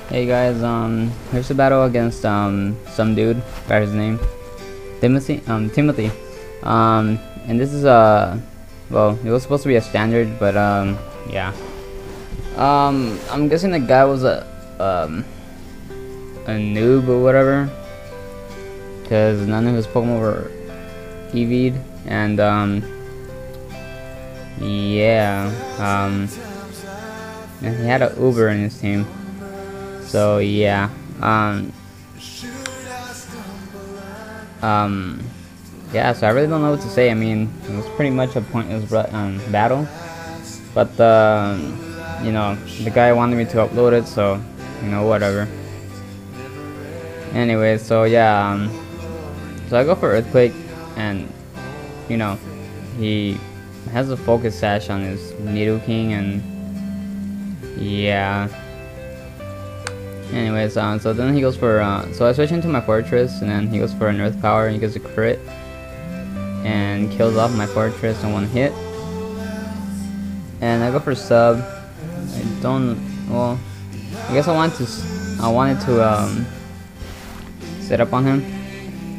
Hey guys, here's a battle against some dude. Forgot his name. Timothy. And this is well, it was supposed to be a standard, but yeah. I'm guessing the guy was a noob or whatever, because none of his Pokemon were EV'd, and yeah, and he had an Uber in his team. So yeah, yeah. So I really don't know what to say. I mean, it was pretty much a pointless battle, but you know, the guy wanted me to upload it, so you know, whatever. Anyway, so yeah, so I go for Earthquake, and you know, he has a Focus Sash on his Nidoking, and yeah. Anyways, so then he goes for, so I switch into my Fortress, and then he goes for an Earth Power, and he gets a crit, and kills off my Fortress in one hit. And I go for Sub. I don't, well, I guess I wanted to set up on him,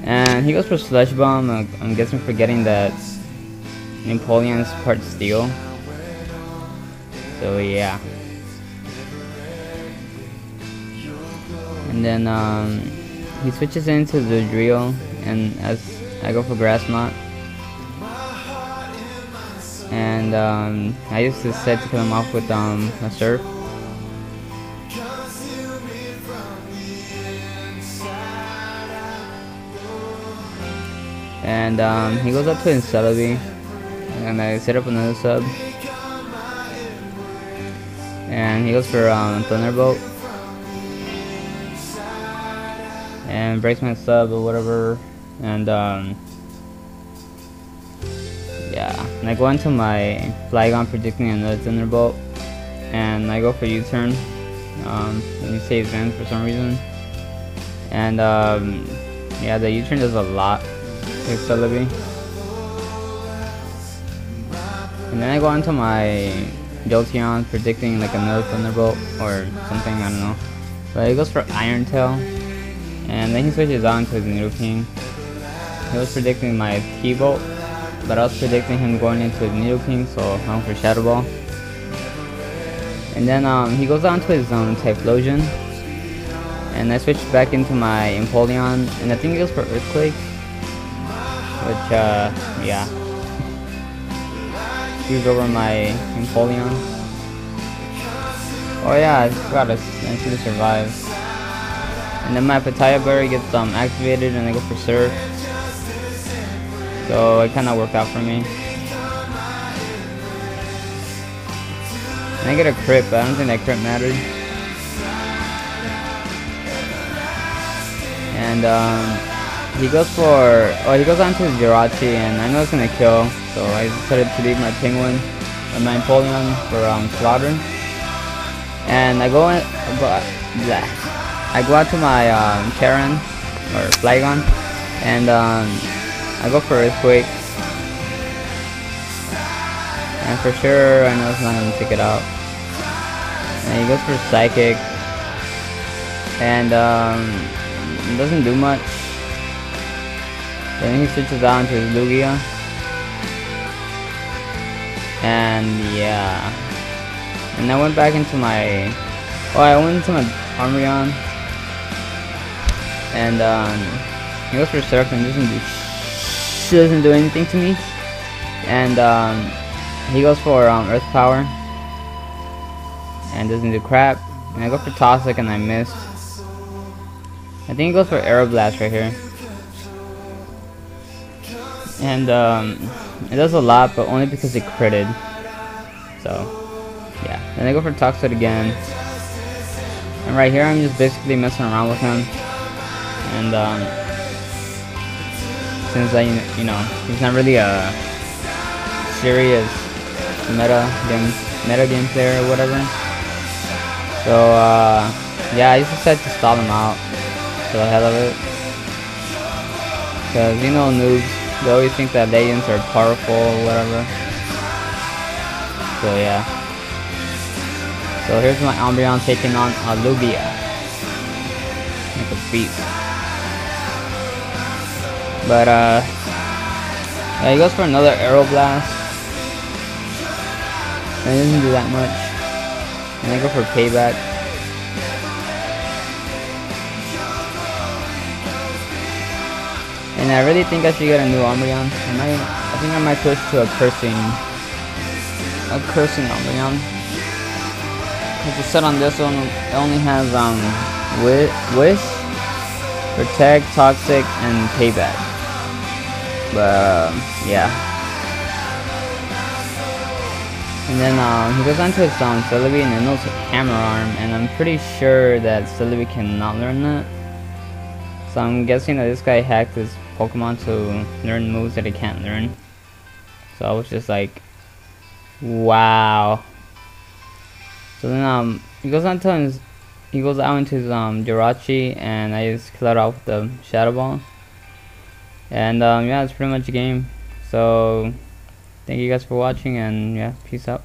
and he goes for Sludge Bomb. I'm guessing forgetting that Empoleon's part Steel. So yeah. And then he switches into the Drill, and as I go for Grass Knot, and I used to set to kill him off with a Surf. And he goes up to Celebi, and I set up another sub, and he goes for Thunderbolt, and breaks my sub or whatever, and yeah, and I go into my Flygon predicting another Thunderbolt, and I go for U-turn, and he saves Vans for some reason, and yeah, the U-turn does a lot to Celebi. And then I go into my Jolteon predicting like another Thunderbolt or something, I don't know, but he goes for Iron Tail. And then he switches on to his Nidoking. He was predicting my T-Bolt, but I was predicting him going into his Nidoking, so I went for Shadow Ball. And then he goes on to his Typhlosion, and I switched back into my Empoleon, and I think he goes for Earthquake, which yeah, screws over my Empoleon. Oh yeah, I forgot I should have survived. And then my Pataya Berry gets activated, and I go for Surf. So it kind of worked out for me. And I get a crit, but I don't think that crit mattered. And he goes for, he goes on to his Jirachi, and I know it's gonna kill, so I decided to leave my Penguin and my Empoleon for Slaughter. And I go in, I go out to my Karen, or Flygon, and I go for Earthquake, and for sure I know it's not going to take it out, and he goes for Psychic, and it doesn't do much. Then he switches on to his Lugia, and yeah, and I went back into my, I went into my Armreon, and he goes for Surf and doesn't do anything to me, and he goes for Earth Power and doesn't do crap, and I go for Toxic and I missed. I think he goes for Aeroblast right here, and it does a lot, but only because it critted. So yeah, then I go for Toxic again. And right here, I'm just basically messing around with him, and since you know, he's not really a serious meta game player or whatever, so yeah, I just decided to stall him out for the hell of it, because you know, noobs, they always think that legends are powerful or whatever. So yeah. So here's my Umbreon taking on a Lugia. like a beast. But yeah, he goes for another Arrow Blast. And he doesn't do that much. And I go for Payback. And I really think I should get a new Umbreon. I think I might switch to a cursing Umbreon. Because the set on this one, it only has Wish, Protect, Toxic, and Payback. But yeah. And then he goes on to his Celebi, and then knows Hammer Arm, and I'm pretty sure that Celebi cannot learn that. So I'm guessing that this guy hacked his Pokemon to learn moves that it can't learn. So I was just like, wow. So then he goes out into his Jirachi, and I just kill it off with the Shadow Ball. And yeah, that's pretty much the game. So thank you guys for watching, and yeah, peace out.